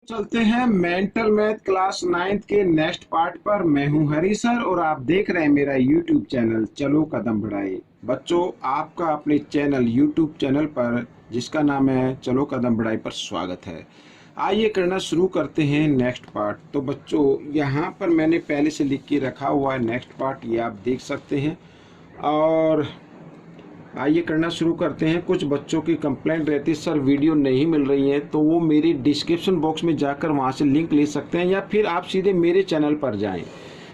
चलते हैं mental math class 9th के नेक्स्ट पार्ट पर। मैं हूं हरी सर और आप देख रहे हैं मेरा यूट्यूब चैनल चलो कदम बढ़ाए। बच्चों, आपका अपने चैनल यूट्यूब चैनल पर जिसका नाम है चलो कदम बढ़ाए पर स्वागत है। आइए करना शुरू करते हैं नेक्स्ट पार्ट। तो बच्चों, यहाँ पर मैंने पहले से लिख के रखा हुआ है नेक्स्ट पार्ट, ये आप देख सकते हैं। और आइए करना शुरू करते हैं। कुछ बच्चों की कंप्लेंट रहती है सर वीडियो नहीं मिल रही है, तो वो मेरी डिस्क्रिप्शन बॉक्स में जाकर वहाँ से लिंक ले सकते हैं, या फिर आप सीधे मेरे चैनल पर जाएं।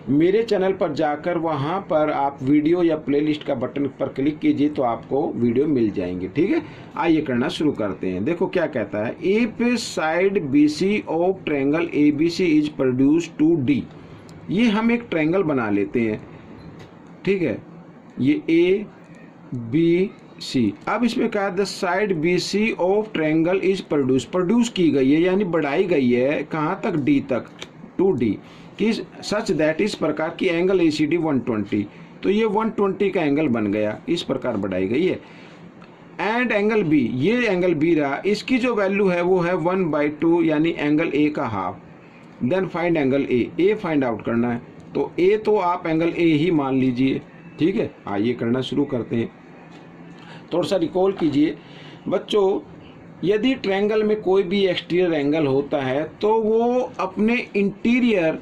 मेरे चैनल पर जाकर वहाँ पर आप वीडियो या प्लेलिस्ट का बटन पर क्लिक कीजिए तो आपको वीडियो मिल जाएंगे। ठीक है, आइए करना शुरू करते हैं। देखो क्या कहता है, if side B C of triangle A B C is produce to D. ये हम एक ट्रायंगल बना लेते हैं। ठीक है, ये ए बी सी। अब इसमें कहा the side B C of triangle is produce की गई है, यानी बढ़ाई गई है कहाँ तक, डी तक, टू डी की सच दैट इस प्रकार की एंगल ए सी डी 120। तो ये 120 का एंगल बन गया, इस प्रकार बढ़ाई गई है। एंड एंगल बी, ये एंगल बी रहा, इसकी जो वैल्यू है वो है 1/2 यानी एंगल ए का half. Then find angle A find out करना है। तो ए तो आप एंगल ए ही मान लीजिए। ठीक है, आइए करना शुरू करते हैं। थोड़ा सा रिकॉल कीजिए बच्चों, यदि ट्रायंगल में कोई भी एक्सटीरियर एंगल होता है तो वो अपने इंटीरियर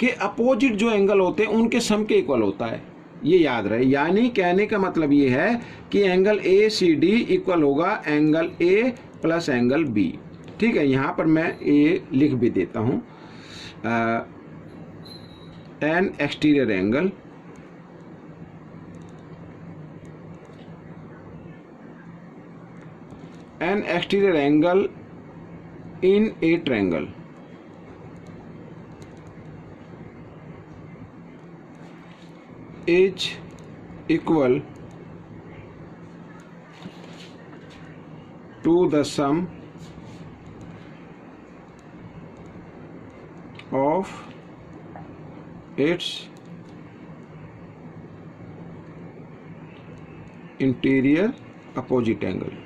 के अपोजिट जो एंगल होते हैं उनके सम के इक्वल होता है, ये याद रहे। यानी कहने का मतलब ये है कि angle A C D equal होगा angle A plus angle B. ठीक है, यहाँ पर मैं ए लिख भी देता हूँ। N exterior angle an exterior angle in a triangle is equal to the sum of its interior opposite angle।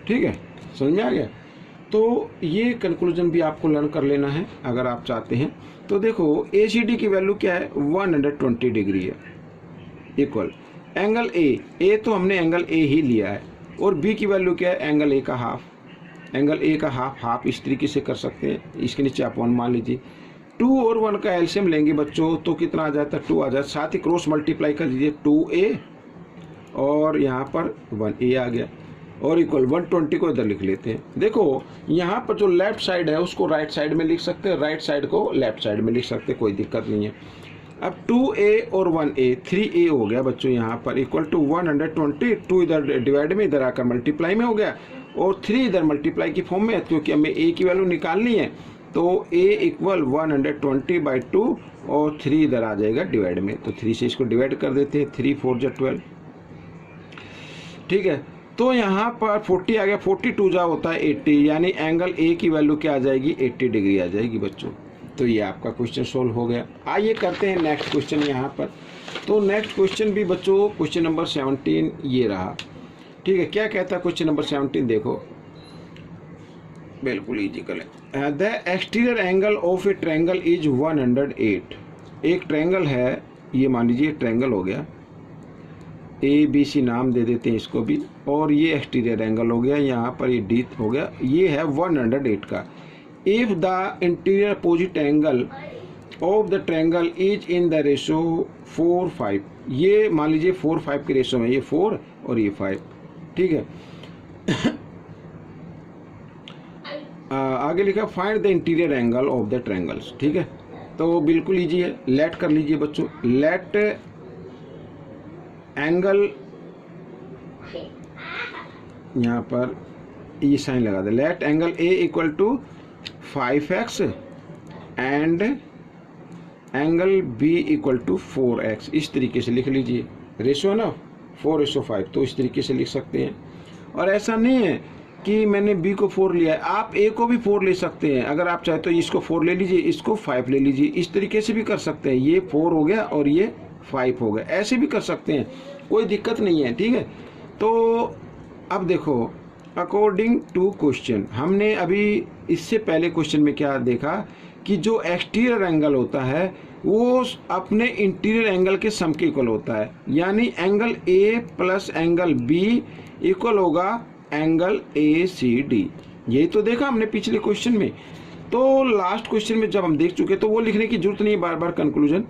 ठीक है, समझ में आ गया। तो ये कंक्लूजन भी आपको लर्न कर लेना है अगर आप चाहते हैं। तो देखो ए सी डी की वैल्यू क्या है, 120 डिग्री है, इक्वल एंगल ए तो हमने एंगल ए ही लिया है, और बी की वैल्यू क्या है, एंगल ए का हाफ। एंगल ए का हाफ इस तरीके से कर सकते हैं, इसके नीचे आप 1 मान लीजिए। 2 और 1 का एलसीएम लेंगे बच्चों तो कितना आ जाता है, 2 आ जाता है। साथ ही क्रॉस मल्टीप्लाई कर दीजिए, 2a और यहाँ पर 1a आ गया, और इक्वल 120 को इधर लिख लेते हैं। देखो यहाँ पर जो लेफ्ट साइड है उसको राइट साइड में लिख सकते हैं, राइट साइड को लेफ्ट साइड में लिख सकते हैं, कोई दिक्कत नहीं है। अब 2a और 1a 3a हो गया बच्चों, यहाँ पर इक्वल टू 120। 2 इधर डिवाइड में, इधर आकर मल्टीप्लाई में हो गया, और 3 इधर मल्टीप्लाई की फॉर्म में है क्योंकि हमें a की वैल्यू निकालनी है। तो a इक्वल 120/2 और 3 इधर आ जाएगा डिवाइड में, तो 3 से इसको डिवाइड कर देते हैं, 3 4 जा 12। ठीक है, तो यहाँ पर 40 आ गया, 42 जा होता है 80, यानी एंगल ए की वैल्यू क्या आ जाएगी, 80 डिग्री आ जाएगी बच्चों। तो ये आपका क्वेश्चन सोल्व हो गया। आइए करते हैं नेक्स्ट क्वेश्चन यहाँ पर। तो नेक्स्ट क्वेश्चन भी बच्चों क्वेश्चन नंबर 17 ये रहा। ठीक है, क्या कहता है क्वेश्चन नंबर 17, देखो बिल्कुल इजी कर। The exterior angle of A triangle is 108। एक ट्रायंगल है, ये मान लीजिए ट्रायंगल हो गया, ए बी सी नाम दे देते हैं इसको भी, और ये एक्सटीरियर एंगल हो गया, यहाँ पर ये डी हो गया, ये है 108 का। If the interior opposite angle of the triangle is in the ratio 4:5, ये मान लीजिए 4:5 के रेशो में, ये 4 और ये 5। ठीक है, आगे लिखा find the interior angle of the triangles. ठीक है, तो बिल्कुल इजी है, लेट कर लीजिए बच्चों। लेट एंगल, यहाँ पर ये साइन लगा दे, let angle A equal to 5x and angle B equal to 4x। इस तरीके से लिख लीजिए, रेशो है ना 4:5, तो इस तरीके से लिख सकते हैं। और ऐसा नहीं है कि मैंने बी को 4 लिया है, आप ए को भी 4 ले सकते हैं। अगर आप चाहे तो इसको 4 ले लीजिए, इसको 5 ले लीजिए, इस तरीके से भी कर सकते हैं। ये 4 हो गया और ये 5 हो गया, ऐसे भी कर सकते हैं, कोई दिक्कत नहीं है। ठीक है, तो अब देखो, अकॉर्डिंग टू क्वेश्चन, हमने अभी इससे पहले क्वेश्चन में क्या देखा कि जो एक्सटीरियर एंगल होता है वो अपने इंटीरियर एंगल के सम के इक्वल होता है, यानी angle A plus angle B equal होगा एंगल ए सी डी। यही तो देखा हमने पिछले क्वेश्चन में। तो लास्ट क्वेश्चन में जब हम देख चुके तो वो लिखने की जरूरत नहीं है बार बार कंक्लूजन,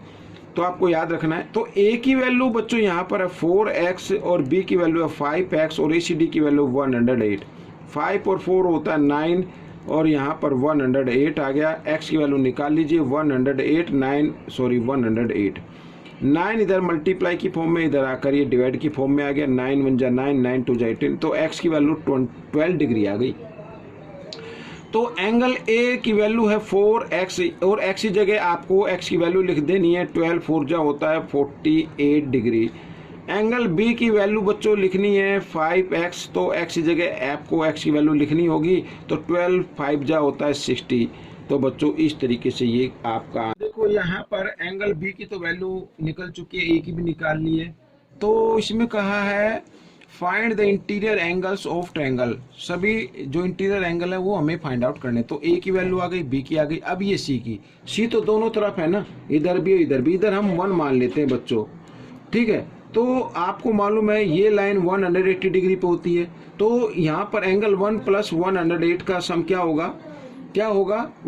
तो आपको याद रखना है। तो ए की वैल्यू बच्चों यहाँ पर है 4x और बी की वैल्यू है 5x और ACD की वैल्यू 108। 5 और 4 होता है 9 और यहाँ पर 108 आ गया। x की वैल्यू निकाल लीजिए 108 9 इधर मल्टीप्लाई की फॉर्म में, इधर आकर ये डिवाइड की फॉर्म में आ गया। 9 1 जा 9, 9 2 जा 18, तो x की वैल्यू 12 डिग्री आ गई। तो एंगल ए की वैल्यू है 4x और x की जगह आपको x की वैल्यू लिख देनी है। 12 4 जा होता है 48 डिग्री। एंगल बी की वैल्यू बच्चों लिखनी है 5x, तो x की जगह आपको x की वैल्यू लिखनी होगी। तो 12 5 जा होता है 60। तो बच्चों इस तरीके से ये आपका, देखो यहाँ पर एंगल बी की तो वैल्यू निकल चुकी है, ए की भी निकाल ली है। तो इसमें कहा है find the interior angles of triangle. सभी जो इंटीरियर एंगल है वो हमें फाइंड आउट करने। तो ए की वैल्यू आ गई, बी की आ गई, अब ये सी की। सी तो दोनों तरफ है ना, इधर भी इधर भी। इधर हम 1 मान लेते हैं बच्चों, ठीक है। तो आपको मालूम है ये लाइन 180 डिग्री पे होती है। तो यहाँ पर एंगल 1 प्लस 108 का सम क्या होगा,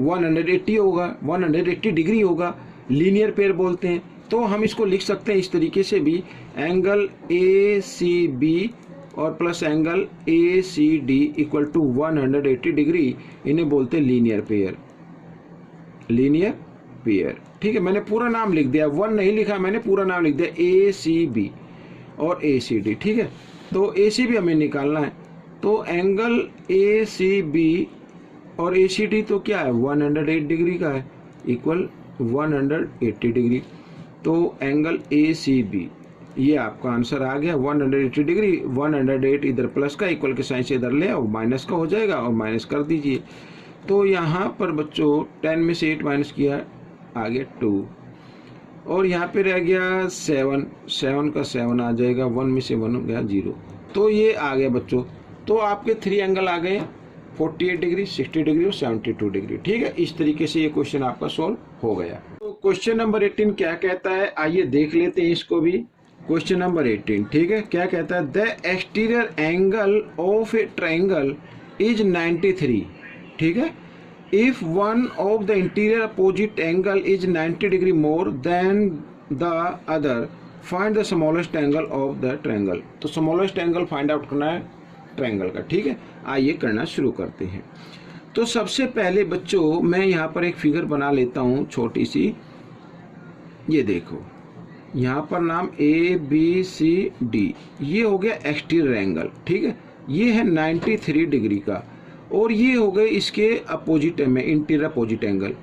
180 होगा, 180 डिग्री होगा। लीनियर पेयर बोलते हैं। तो हम इसको लिख सकते हैं इस तरीके से भी, एंगल ए सी बी और plus angle A C D equal to 180 degree. इन्हें बोलते हैं लीनियर पेयर, ठीक है। मैंने पूरा नाम लिख दिया, 1 नहीं लिखा, मैंने पूरा नाम लिख दिया, ए सी बी और ए सी डी, ठीक है। तो ए सी बी हमें निकालना है। तो एंगल ए सी बी और ए सी डी तो क्या है, 108 डिग्री का है, इक्वल 180 डिग्री। तो एंगल ए सी बी, ये आपका आंसर आ गया 180 डिग्री। 108 इधर प्लस का, इक्वल के साइन से इधर ले और माइनस का हो जाएगा और माइनस कर दीजिए। तो यहाँ पर बच्चों 10 में से 8 माइनस किया, आ गया 2 और यहाँ पे रह गया 7 का 7 आ जाएगा, 1 में से 1 हो गया 0। तो ये आ गया बच्चों। तो आपके 3 एंगल आ गए, 48 डिग्री, 60 डिग्री और 72 डिग्री, ठीक है। इस तरीके से ये क्वेश्चन आपका सॉल्व हो गया। तो क्वेश्चन नंबर 18 क्या कहता है, आइए देख लेते हैं इसको भी। क्वेश्चन नंबर 18, ठीक है, क्या कहता है, the exterior angle of A triangle is 93, ठीक है। If one of the interior opposite angle is 90 degree more than the other, find the smallest angle of the triangle. तो स्मॉलेस्ट एंगल फाइंड आउट करना है triangle का, ठीक है। आइए करना शुरू करते हैं। तो सबसे पहले बच्चों मैं यहाँ पर एक फिगर बना लेता हूँ छोटी सी। ये देखो यहाँ पर नाम ए बी सी डी, ये हो गया एक्सटीरियर एंगल, ठीक है। ये है 93 डिग्री का और ये हो गए इसके अपोजिट में इंटीरियर अपोजिट एंगल।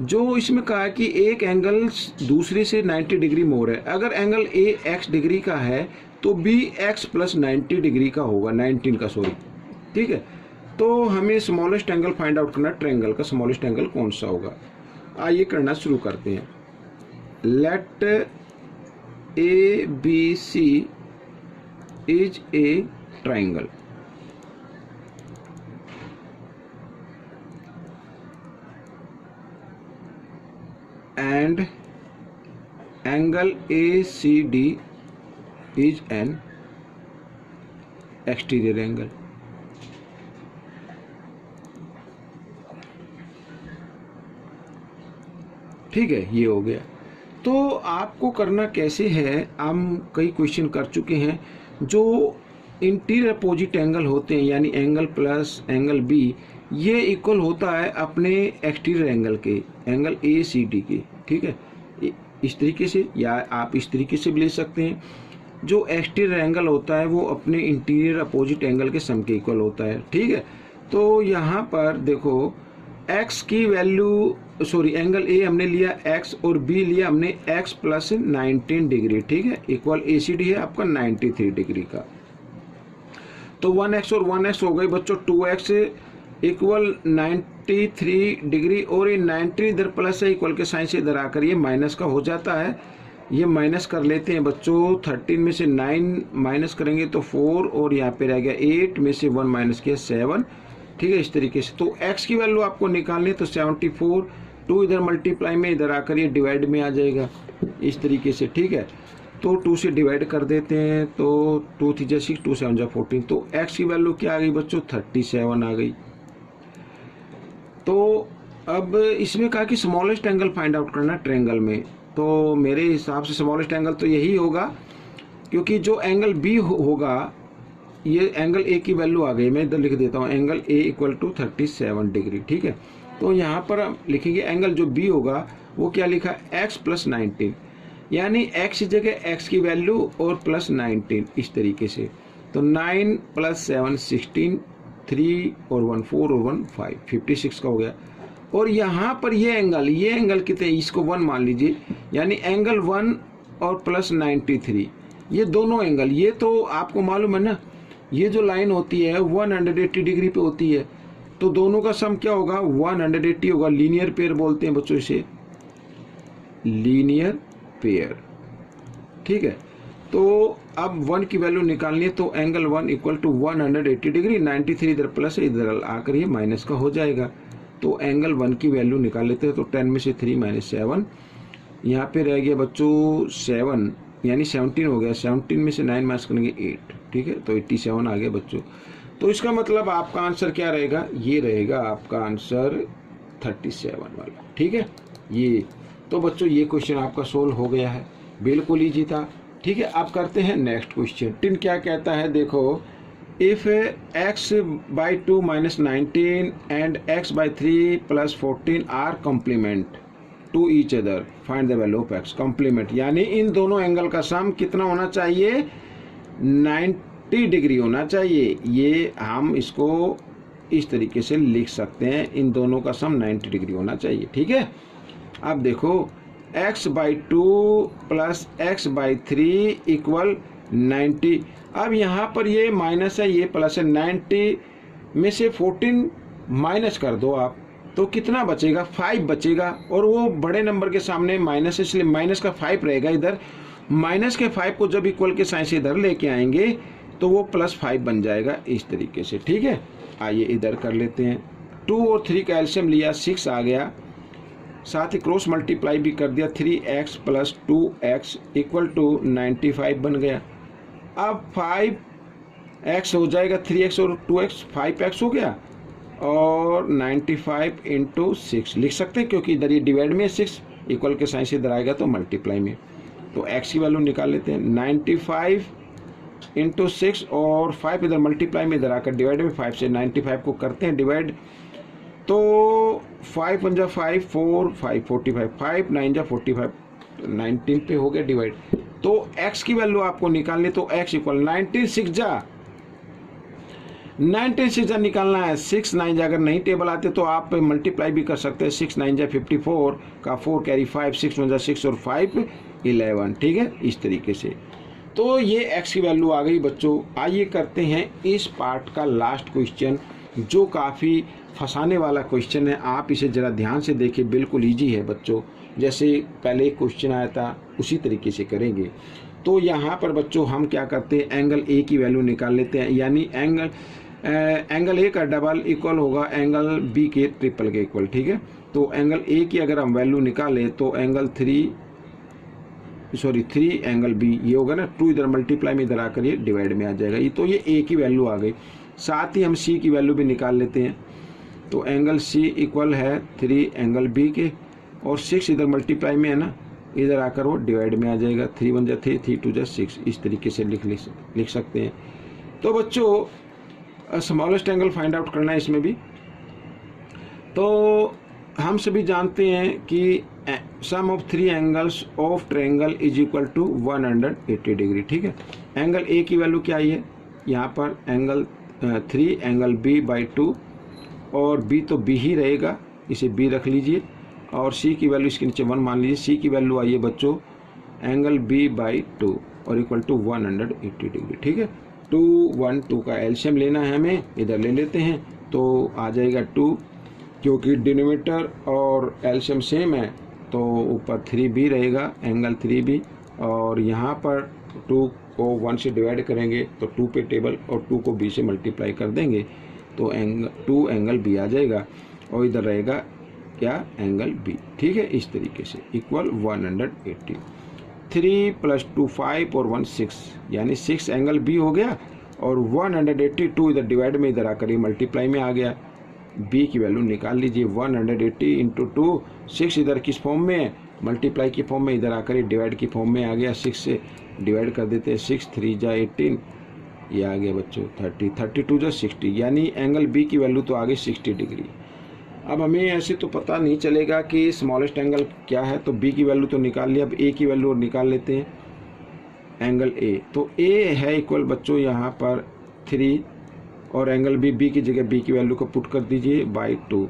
जो इसमें कहा है कि एक एंगल दूसरे से 90 डिग्री मोर है। अगर एंगल ए एक्स डिग्री का है तो बी एक्स प्लस 90 डिग्री का होगा, 19 का सॉरी, ठीक है। तो हमें स्मॉलेस्ट एंगल फाइंड आउट करना, ट्रायंगल का स्मॉलेस्ट एंगल कौन सा होगा। आइए करना शुरू करते हैं। Let A B C is a triangle and angle ACD is an exterior angle। ठीक है, ये हो गया। तो आपको करना कैसे है, हम कई क्वेश्चन कर चुके हैं। जो इंटीरियर अपोजिट एंगल होते हैं यानी एंगल प्लस एंगल बी, ये इक्वल होता है अपने एक्सटीरियर एंगल के, एंगल ए सी डी के, ठीक है। इस तरीके से या आप इस तरीके से भी ले सकते हैं। जो एक्सटीरियर एंगल होता है वो अपने इंटीरियर अपोजिट एंगल के सम के इक्वल होता है, ठीक है। तो यहाँ पर देखो x की वैल्यू, सॉरी एंगल ए हमने लिया x और b लिया हमने x प्लस 19 डिग्री, ठीक है, इक्वल ए सी डी है आपका 93 डिग्री का। तो 1x और 1x हो गई बच्चों 2x इक्वल 93 डिग्री और ये 90 इधर प्लस है, इक्वल के साइन से इधर आकर ये माइनस का हो जाता है। ये माइनस कर लेते हैं बच्चों। 13 में से 9 माइनस करेंगे तो 4 और यहाँ पे रह गया 8 में से 1 माइनस किया 7। ठीक है, इस तरीके से। तो x की वैल्यू आपको निकालनी है तो 74, 2 इधर मल्टीप्लाई में, इधर आकर ये डिवाइड में आ जाएगा इस तरीके से। ठीक है, तो 2 से डिवाइड कर देते हैं तो 2 3 जा 6, 2 7 जा 14। तो x की वैल्यू क्या आ गई बच्चों? 37 आ गई। तो अब इसमें कहा कि स्मॉलेस्ट एंगल फाइंड आउट करना ट्रायंगल में। तो मेरे हिसाब से स्मॉलेस्ट एंगल तो यही होगा, क्योंकि जो एंगल बी होगा, ये एंगल ए की वैल्यू आ गई। मैं इधर लिख देता हूँ angle A equal to 37 degree. ठीक है, तो यहाँ पर हम लिखेंगे एंगल जो बी होगा वो क्या लिखा? x प्लस 19, यानी x की जगह x की वैल्यू और प्लस 19 इस तरीके से। तो 9 प्लस 7 16, 3 और 1 4 और 1 5, 56 का हो गया। और यहाँ पर ये एंगल कितने? इसको 1 मान लीजिए, यानी एंगल 1 और प्लस 93, ये दोनों एंगल, ये तो आपको मालूम है ना, ये जो लाइन होती है 180 डिग्री पे होती है, तो दोनों का सम क्या होगा? 180 होगा। लीनियर पेयर बोलते हैं बच्चों इसे, लीनियर पेयर। ठीक है, तो अब 1 की वैल्यू निकालनी है तो एंगल 1 इक्वल टू 180 डिग्री, 93 इधर प्लस है, इधर आकर ये माइनस का हो जाएगा। तो एंगल 1 की वैल्यू निकाल लेते हैं। तो 10 में से 3 माइनस 7, यहाँ पे रह गया बच्चों 7, यानी 17 हो गया। 17 में से 9 माइनस करेंगे 8। ठीक है, तो 87 आ गया बच्चों। तो इसका मतलब आपका आंसर क्या रहेगा? ये रहेगा आपका आंसर 37 वाला। ठीक है, ये तो बच्चों ये क्वेश्चन आपका सोल्व हो गया है, बिल्कुल ईजी था। ठीक है, अब करते हैं नेक्स्ट क्वेश्चन। टिन क्या कहता है, देखो, if x by 2 minus 19 and x by 3 plus 14 are complement to each other, find the value of x। complement यानी इन दोनों एंगल का सम कितना होना चाहिए? 90 डिग्री होना चाहिए। ये हम इसको इस तरीके से लिख सकते हैं, इन दोनों का सम 90 डिग्री होना चाहिए। ठीक है, अब देखो x by 2 plus x by 3 equal 90। अब यहाँ पर ये माइनस है, ये प्लस है। 90 में से 14 माइनस कर दो आप, तो कितना बचेगा? 5 बचेगा। और वो बड़े नंबर के सामने माइनस है, इसलिए माइनस का 5 रहेगा इधर। माइनस के 5 को जब इक्वल के साइन से इधर लेके आएंगे तो वो प्लस 5 बन जाएगा इस तरीके से। ठीक है, आइए इधर कर लेते हैं। 2 और 3 का एलसीएम लिया, 6 आ गया। साथ ही क्रॉस मल्टीप्लाई भी कर दिया, 3x plus 2x equal to 95 बन गया। अब 5x हो जाएगा, 3x और 2x 5x हो गया, और 95 इंटू 6 लिख सकते हैं, क्योंकि इधर ये डिवाइड में 6 इक्वल के साइन से इधर आएगा तो मल्टीप्लाई में। तो x की वैल्यू निकाल लेते हैं, 95 इंटू 6 और 5 इधर मल्टीप्लाई में, इधर आकर डिवाइड में 5 से 95 को करते हैं डिवाइड। तो 5 1 जा 5, 4 5 45, 5 9 जा 45, 19 पे हो गया डिवाइड। तो x की वैल्यू आपको निकालनी, तो x इक्वल 19 6 जा निकालना है। 6 9 जा अगर नहीं टेबल आते तो आप मल्टीप्लाई भी कर सकते हैं। 6 9 जा 54 का 4 कैरी 5, 6 1 जा 6 और 5 11। ठीक है, इस तरीके से। तो ये x की वैल्यू आ गई बच्चों। आइए करते हैं इस पार्ट का लास्ट क्वेश्चन, जो काफ़ी फंसाने वाला क्वेश्चन है। आप इसे ज़रा ध्यान से देखिए, बिल्कुल ईजी है बच्चों। जैसे पहले एक क्वेश्चन आया था उसी तरीके से करेंगे। तो यहाँ पर बच्चों हम क्या करते हैं, एंगल ए की वैल्यू निकाल लेते हैं, यानी एंगल ए का डबल इक्वल होगा एंगल बी के ट्रिपल के इक्वल। ठीक है, तो एंगल ए की अगर हम वैल्यू निकालें तो एंगल 3 एंगल बी ये होगा ना, 2 इधर मल्टीप्लाई में इधर आकर ये डिवाइड में आ जाएगा। ये तो ये ए की वैल्यू आ गई। साथ ही हम सी की वैल्यू भी निकाल लेते हैं। तो एंगल सी इक्वल है 3 एंगल बी के, और 6 इधर मल्टीप्लाई में है ना, इधर आकर वो डिवाइड में आ जाएगा। 3 1 जा 3, 3 2 जा 6, इस तरीके से लिख सकते हैं। तो बच्चों स्मॉलेस्ट एंगल फाइंड आउट करना है इसमें भी। तो हम सभी जानते हैं कि sum of 3 angles of triangle is equal to 180 degree. ठीक है, एंगल ए की वैल्यू क्या है यहाँ पर? एंगल 3 एंगल बी बाई 2, और बी तो बी ही रहेगा, इसे बी रख लीजिए। और सी की वैल्यू इसके नीचे 1 मान लीजिए। सी की वैल्यू आई है बच्चों एंगल बी बाई 2 और इक्वल टू 180 डिग्री। ठीक है, 2 1 2 का एलसीएम लेना है हमें, इधर ले लेते हैं। तो आ जाएगा 2, क्योंकि डिनोमिनेटर और एलसीएम सेम है तो ऊपर 3b रहेगा, एंगल 3b, और यहाँ पर 2 को 1 से डिवाइड करेंगे तो 2 पे टेबल और 2 को b से मल्टीप्लाई कर देंगे तो 2 एंगल b आ जाएगा, और इधर रहेगा क्या, एंगल b। ठीक है, इस तरीके से इक्वल 180। 3 + 2 5 और 1 6, यानी 6 एंगल b हो गया, और 182 इधर डिवाइड में इधर आकर ये मल्टीप्लाई में आ गया। b की वैल्यू निकाल लीजिए, 180 × 2, 6 इधर किस फॉर्म में है, मल्टीप्लाई की फॉर्म में, इधर आकर ये डिवाइड की फॉर्म में आ गया। 6 से डिवाइड कर देते हैं, 6 3 जा 18, ये आ गया बच्चों 30, 32 जा 60, यानी एंगल b की वैल्यू तो आ गई 60 डिग्री। अब हमें ऐसे तो पता नहीं चलेगा कि स्मॉलेस्ट एंगल क्या है, तो b की वैल्यू तो निकाल लिया, अब a की वैल्यू निकाल लेते हैं। एंगल a, तो a है इक्वल बच्चों यहाँ पर 3, और एंगल b की जगह b की वैल्यू को पुट कर दीजिए बाई 2,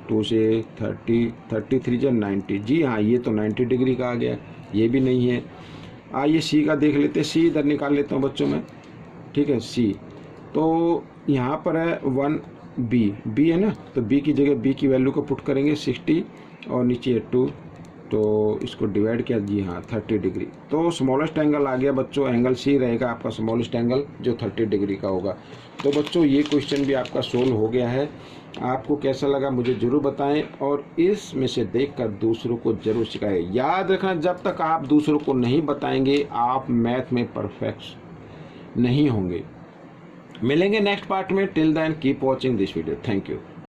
2 से 30, 33 जा 90, जी हाँ ये तो 90 डिग्री का आ गया, ये भी नहीं है। आइए c का देख लेते हैं, c इधर निकाल लेता हूँ बच्चों में। ठीक है, c तो यहाँ पर है 1b है ना, तो b की जगह b की वैल्यू को पुट करेंगे 60, और नीचे 2, तो इसको डिवाइड किया, जी हाँ 30 डिग्री। तो स्मॉलेस्ट एंगल आ गया बच्चों, एंगल सी रहेगा आपका स्मॉलेस्ट एंगल, जो 30 डिग्री का होगा। तो बच्चों ये क्वेश्चन भी आपका सोल्व हो गया है। आपको कैसा लगा मुझे ज़रूर बताएं, और इसमें से देखकर दूसरों को ज़रूर सिखाएं। याद रखना, जब तक आप दूसरों को नहीं बताएंगे आप मैथ में परफेक्ट नहीं होंगे। मिलेंगे नेक्स्ट पार्ट में। Till then keep watching this video. Thank you.